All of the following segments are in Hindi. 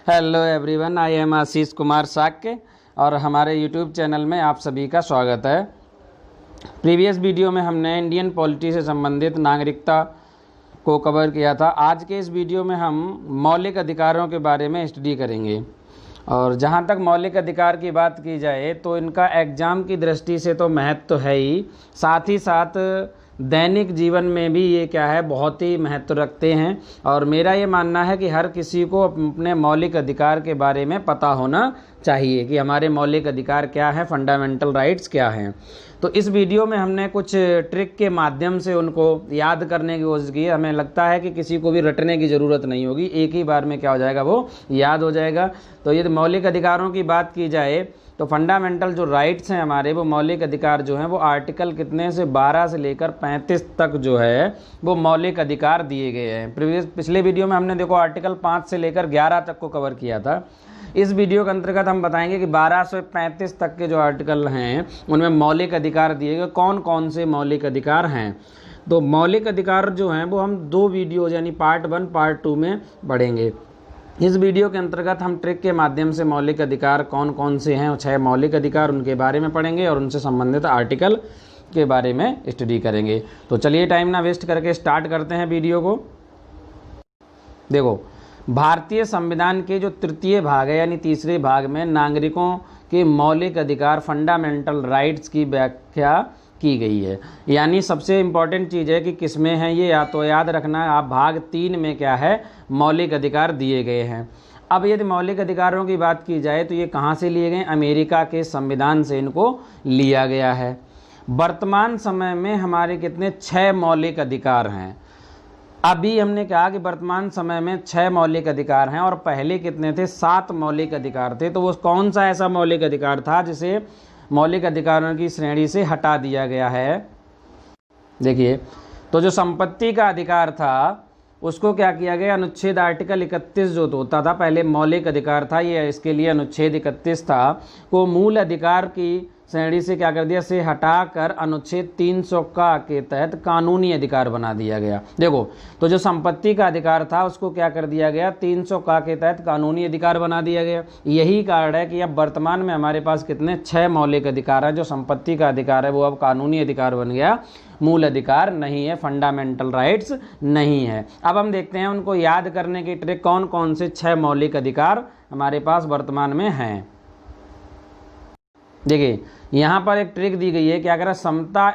Hello everyone, I am Ashish Kumar Shakya और हमारे यूट्यूब चैनल में आप सभी का स्वागत है। प्रीवियस वीडियो में हमने इंडियन पॉलिटी से संबंधित नागरिकता को कवर किया था। आज के इस वीडियो में हम मौलिक अधिकारों के बारे में स्टडी करेंगे। और जहाँ तक मौलिक अधिकार की बात की जाए तो इनका एग्ज़ाम की दृष्टि से तो महत्व तो है ही, साथ ही साथ दैनिक जीवन में भी ये क्या है, बहुत ही महत्व रखते हैं। और मेरा ये मानना है कि हर किसी को अपने मौलिक अधिकार के बारे में पता होना चाहिए कि हमारे मौलिक अधिकार क्या हैं, फंडामेंटल राइट्स क्या हैं। तो इस वीडियो में हमने कुछ ट्रिक के माध्यम से उनको याद करने की कोशिश की। हमें लगता है कि किसी को भी रटने की ज़रूरत नहीं होगी, एक ही बार में क्या हो जाएगा, वो याद हो जाएगा। तो यदि मौलिक अधिकारों की बात की जाए तो फंडामेंटल जो राइट्स हैं हमारे, वो मौलिक अधिकार जो हैं वो आर्टिकल कितने से 12 से लेकर 35 तक जो है वो मौलिक अधिकार दिए गए हैं। पिछले वीडियो में हमने देखो आर्टिकल 5 से लेकर 11 तक को कवर किया था। इस वीडियो के अंतर्गत हम बताएंगे कि 12 से 35 तक के जो आर्टिकल हैं उनमें मौलिक अधिकार दिए गए, कौन कौन से मौलिक अधिकार हैं। तो मौलिक अधिकार जो हैं वो हम 2 वीडियो यानी पार्ट 1 पार्ट 2 में पढ़ेंगे। इस वीडियो के अंतर्गत हम ट्रिक के माध्यम से मौलिक अधिकार कौन कौन से हैं, 6 मौलिक अधिकार, उनके बारे में पढ़ेंगे और उनसे संबंधित आर्टिकल के बारे में स्टडी करेंगे। तो चलिए टाइम ना वेस्ट करके स्टार्ट करते हैं वीडियो को। देखो, भारतीय संविधान के जो तृतीय भाग है यानी तीसरे भाग में नागरिकों के मौलिक अधिकार फंडामेंटल राइट्स की व्याख्या की गई है। यानी सबसे इम्पॉर्टेंट चीज़ है कि किस में है ये, या तो याद रखना है आप, भाग 3 में क्या है, मौलिक अधिकार दिए गए हैं। अब यदि मौलिक अधिकारों की बात की जाए तो ये कहाँ से लिए गए, अमेरिका के संविधान से इनको लिया गया है। वर्तमान समय में हमारे कितने 6 मौलिक अधिकार हैं। अभी हमने कहा कि वर्तमान समय में 6 मौलिक अधिकार हैं और पहले कितने थे, 7 मौलिक अधिकार थे। तो वो कौन सा ऐसा मौलिक अधिकार था जिसे मौलिक अधिकारों की श्रेणी से हटा दिया गया है। देखिए, तो जो संपत्ति का अधिकार था उसको क्या किया गया, अनुच्छेद आर्टिकल 31 जो तो होता था पहले मौलिक अधिकार था, ये इसके लिए अनुच्छेद 31 था, को मूल अधिकार की श्रेणी से क्या कर दिया, से हटाकर अनुच्छेद 300 का के तहत कानूनी अधिकार बना दिया गया। देखो, तो जो संपत्ति का अधिकार था उसको क्या कर दिया गया, 300 का के तहत कानूनी अधिकार बना दिया गया। यही कारण है कि अब वर्तमान में हमारे पास कितने 6 मौलिक अधिकार हैं। जो संपत्ति का अधिकार है वो अब कानूनी अधिकार बन गया, मूल अधिकार नहीं है, फंडामेंटल राइट्स नहीं है। अब हम देखते हैं उनको याद करने की ट्रिक, कौन कौन से 6 मौलिक अधिकार हमारे पास वर्तमान में हैं। देखिए, यहाँ पर एक ट्रिक दी गई है, क्या करें, समता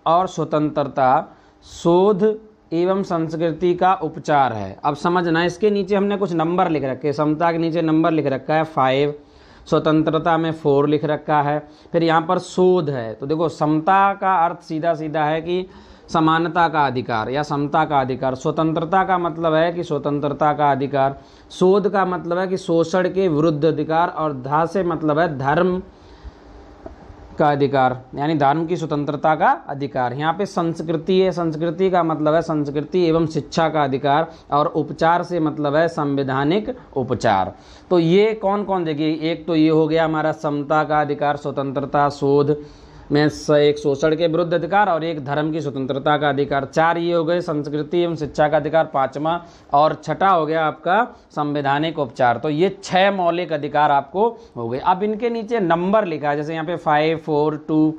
और स्वतंत्रता, शोध एवं संस्कृति का उपचार है। अब समझना, इसके नीचे हमने कुछ नंबर लिख रखे हैं। समता के नीचे नंबर लिख रखा है 5, स्वतंत्रता में 4 लिख रखा है, फिर यहाँ पर शोध है। तो देखो, समता का अर्थ सीधा सीधा है कि समानता का अधिकार या समता का अधिकार, स्वतंत्रता का मतलब है कि स्वतंत्रता का अधिकार, शोध का मतलब है कि शोषण के विरुद्ध अधिकार, और धा से मतलब है धर्म का अधिकार यानी धर्म की स्वतंत्रता का अधिकार। यहाँ पे संस्कृति है, संस्कृति का मतलब है संस्कृति एवं शिक्षा का अधिकार, और उपचार से मतलब है संवैधानिक उपचार। तो ये कौन कौन, देखिए, एक तो ये हो गया हमारा समता का अधिकार, स्वतंत्रता, शोध में एक शोषण के विरुद्ध अधिकार और एक धर्म की स्वतंत्रता का अधिकार। 4 ये हो गए संस्कृति एवं शिक्षा का अधिकार, 5वां, और 6ठा हो गया आपका संवैधानिक उपचार। तो ये 6 मौलिक अधिकार आपको हो गए। अब इनके नीचे नंबर लिखा है, जैसे यहाँ पे 5, 4, 2,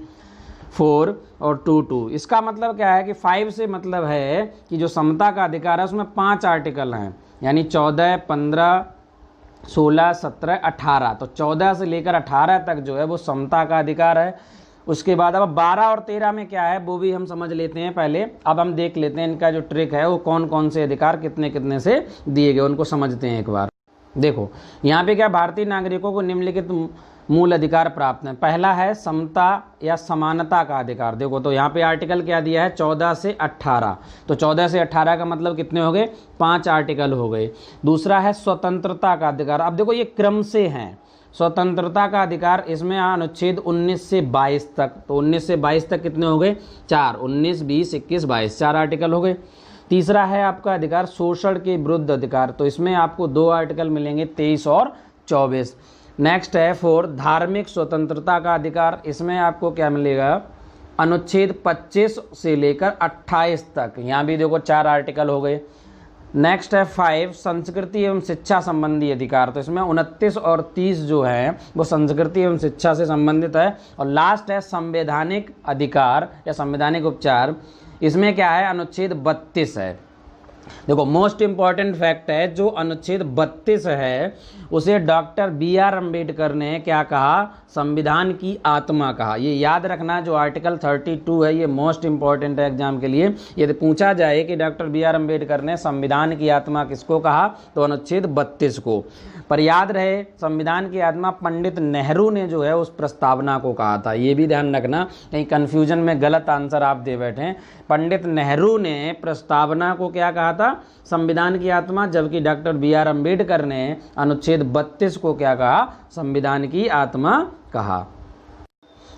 4 और 2, 2। इसका मतलब क्या है कि 5 से मतलब है कि जो समता का अधिकार है उसमें 5 आर्टिकल हैं, यानी 14, 15, 16, 17, 18। तो 14 से लेकर 18 तक जो है वो समता का अधिकार है। उसके बाद अब 12 और 13 में क्या है वो भी हम समझ लेते हैं पहले। अब हम देख लेते हैं इनका जो ट्रिक है वो कौन कौन से अधिकार कितने कितने से दिए गए, उनको समझते हैं एक बार। देखो, यहाँ पे क्या, भारतीय नागरिकों को निम्नलिखित मूल अधिकार प्राप्त हैं। पहला है समता या समानता का अधिकार। देखो, तो यहाँ पे आर्टिकल क्या दिया है, 14 से 18। तो 14 से 18 का मतलब कितने हो गए, 5 आर्टिकल हो गए। दूसरा है स्वतंत्रता का अधिकार। अब देखो, ये क्रम से हैं। स्वतंत्रता का अधिकार, इसमें अनुच्छेद 19 से 22 तक। तो 19 से 22 तक कितने हो गए, 4, 19, 20, 21, 22, 4 आर्टिकल हो गए। तीसरा है आपका अधिकार शोषण के विरुद्ध अधिकार। तो इसमें आपको 2 आर्टिकल मिलेंगे, 23 और 24। नेक्स्ट है 4, धार्मिक स्वतंत्रता का अधिकार। इसमें आपको क्या मिलेगा, अनुच्छेद 25 से लेकर 28 तक। यहाँ भी देखो 4 आर्टिकल हो गए। नेक्स्ट है 5 संस्कृति एवं शिक्षा संबंधी अधिकार। तो इसमें 29 और 30 जो है वो संस्कृति एवं शिक्षा से संबंधित है। और लास्ट है संवैधानिक अधिकार या संवैधानिक उपचार। इसमें क्या है, अनुच्छेद 32 है। देखो मोस्ट इंपॉर्टेंट फैक्ट है, जो अनुच्छेद 32 है उसे डॉक्टर BR अम्बेडकर ने क्या कहा, संविधान की आत्मा कहा। ये याद रखना, जो आर्टिकल 32 है ये मोस्ट इंपॉर्टेंट है एग्जाम के लिए। यदि पूछा जाए कि डॉक्टर BR अम्बेडकर ने संविधान की आत्मा किसको कहा, तो अनुच्छेद 32 को। पर याद रहे संविधान की आत्मा पंडित नेहरू ने जो है उस प्रस्तावना को कहा था, ये भी ध्यान रखना, कहीं कन्फ्यूजन में गलत आंसर आप दे बैठे। पंडित नेहरू ने प्रस्तावना को क्या कहा था, संविधान की आत्मा, जबकि डॉक्टर BR अम्बेडकर ने अनुच्छेद 32 को क्या कहा, संविधान की आत्मा कहा।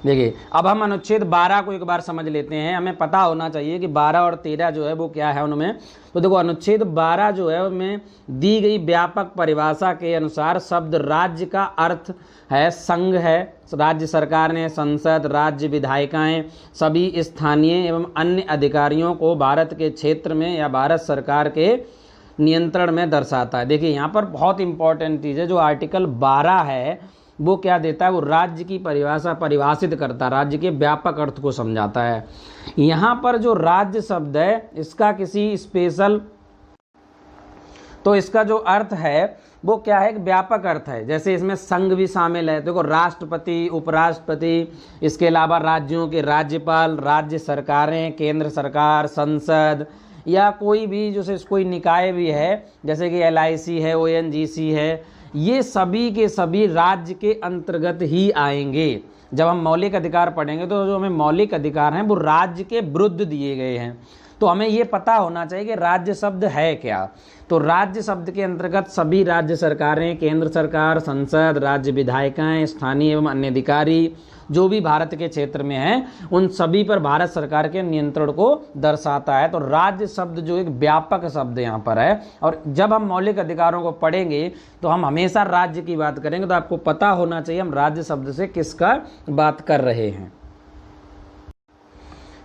देखिए अब हम अनुच्छेद 12 को एक बार समझ लेते हैं। हमें पता होना चाहिए कि 12 और 13 जो है वो क्या है उनमें। तो देखो अनुच्छेद 12 जो है उनमें दी गई व्यापक परिभाषा के अनुसार शब्द राज्य का अर्थ है संघ है, राज्य सरकार ने, संसद, राज्य विधायिकाएं, सभी स्थानीय एवं अन्य अधिकारियों को भारत के क्षेत्र में या भारत सरकार के नियंत्रण में दर्शाता है। देखिए यहाँ पर बहुत इंपॉर्टेंट चीज़ है, जो आर्टिकल 12 है वो क्या देता है, वो राज्य की परिभाषा परिभाषित करता है, राज्य के व्यापक अर्थ को समझाता है। यहाँ पर जो राज्य शब्द है इसका किसी स्पेशल, तो इसका जो अर्थ है वो क्या है, एक व्यापक अर्थ है। जैसे इसमें संघ भी शामिल है, देखो राष्ट्रपति, उपराष्ट्रपति, इसके अलावा राज्यों के राज्यपाल, राज्य सरकारें, केंद्र सरकार, संसद, या कोई भी जैसे कोई निकाय भी है जैसे कि LIC है, ONGC है, ये सभी के सभी राज्य के अंतर्गत ही आएंगे। जब हम मौलिक अधिकार पढ़ेंगे तो जो हमें मौलिक अधिकार हैं वो राज्य के विरुद्ध दिए गए हैं। तो हमें ये पता होना चाहिए कि राज्य शब्द है क्या। तो राज्य शब्द के अंतर्गत सभी राज्य सरकारें, केंद्र सरकार, संसद, राज्य विधायिकाएं, स्थानीय एवं अन्य अधिकारी जो भी भारत के क्षेत्र में हैं उन सभी पर भारत सरकार के नियंत्रण को दर्शाता है। तो राज्य शब्द जो एक व्यापक शब्द यहाँ पर है, और जब हम मौलिक अधिकारों को पढ़ेंगे तो हम हमेशा राज्य की बात करेंगे। तो आपको पता होना चाहिए हम राज्य शब्द से किसका बात कर रहे हैं।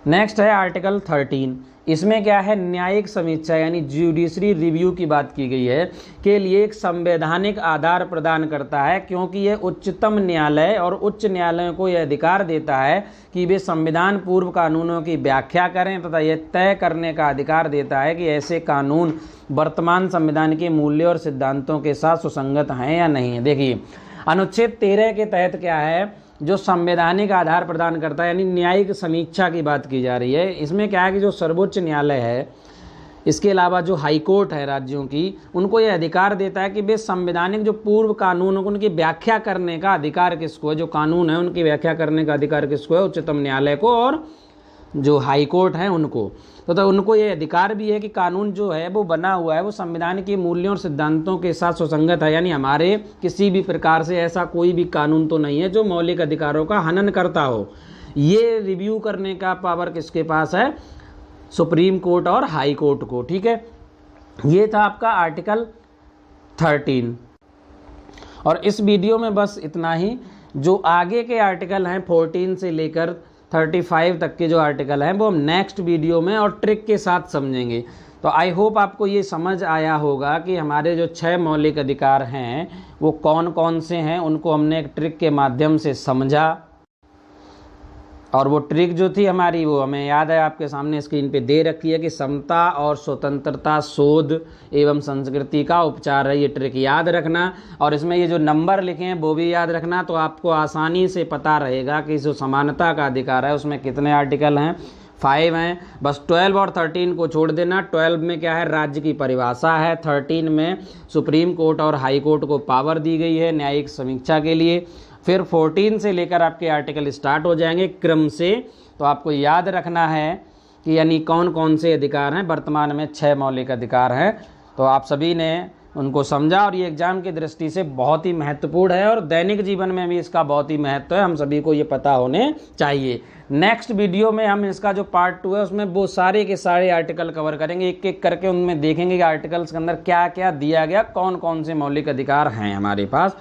नेक्स्ट है आर्टिकल 13। इसमें क्या है, न्यायिक समीक्षा यानी जुडिशरी रिव्यू की बात की गई है, के लिए एक संवैधानिक आधार प्रदान करता है, क्योंकि यह उच्चतम न्यायालय और उच्च न्यायालयों को यह अधिकार देता है कि वे संविधान पूर्व कानूनों की व्याख्या करें तथा यह तय करने का अधिकार देता है कि ऐसे कानून वर्तमान संविधान के मूल्यों और सिद्धांतों के साथ सुसंगत हैं या नहीं। देखिए अनुच्छेद 13 के तहत क्या है, जो संवैधानिक आधार प्रदान करता है यानी न्यायिक समीक्षा की बात की जा रही है। इसमें क्या है कि जो सर्वोच्च न्यायालय है, इसके अलावा जो हाई कोर्ट है राज्यों की, उनको यह अधिकार देता है कि वे संवैधानिक जो पूर्व कानून उनकी व्याख्या करने का अधिकार किसको है, जो कानून है उनकी व्याख्या करने का अधिकार किसको है, उच्चतम न्यायालय को और जो हाई कोर्ट है उनको। तो उनको ये अधिकार भी है कि कानून जो है वो बना हुआ है वो संविधान के मूल्यों और सिद्धांतों के साथ सुसंगत है, यानी हमारे किसी भी प्रकार से ऐसा कोई भी कानून तो नहीं है जो मौलिक अधिकारों का हनन करता हो। ये रिव्यू करने का पावर किसके पास है, सुप्रीम कोर्ट और हाई कोर्ट को। ठीक है, ये था आपका आर्टिकल 13। और इस वीडियो में बस इतना ही। जो आगे के आर्टिकल हैं 14 से लेकर 35 तक के जो आर्टिकल हैं वो हम नेक्स्ट वीडियो में और ट्रिक के साथ समझेंगे। तो आई होप आपको ये समझ आया होगा कि हमारे जो 6 मौलिक अधिकार हैं वो कौन कौन से हैं, उनको हमने एक ट्रिक के माध्यम से समझा। और वो ट्रिक जो थी हमारी वो हमें याद है, आपके सामने स्क्रीन पे दे रखी है कि समता और स्वतंत्रता, शोध एवं संस्कृति का उपचार है। ये ट्रिक याद रखना और इसमें ये जो नंबर लिखे हैं वो भी याद रखना, तो आपको आसानी से पता रहेगा कि जो समानता का अधिकार है उसमें कितने आर्टिकल हैं, 5 हैं। बस 12 और 13 को छोड़ देना। 12 में क्या है, राज्य की परिभाषा है। 13 में सुप्रीम कोर्ट और हाई कोर्ट को पावर दी गई है न्यायिक समीक्षा के लिए। फिर 14 से लेकर आपके आर्टिकल स्टार्ट हो जाएंगे क्रम से। तो आपको याद रखना है कि यानी कौन कौन से अधिकार हैं। वर्तमान में 6 मौलिक अधिकार हैं, तो आप सभी ने उनको समझा और ये एग्जाम की दृष्टि से बहुत ही महत्वपूर्ण है और दैनिक जीवन में भी इसका बहुत ही महत्व है, हम सभी को ये पता होने चाहिए। नेक्स्ट वीडियो में हम इसका जो पार्ट 2 है उसमें वो सारे के सारे आर्टिकल कवर करेंगे, एक एक करके उनमें देखेंगे कि आर्टिकल्स के अंदर क्या क्या दिया गया, कौन कौन से मौलिक अधिकार हैं हमारे पास।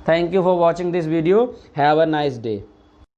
Thank you for watching this video. Have a nice day.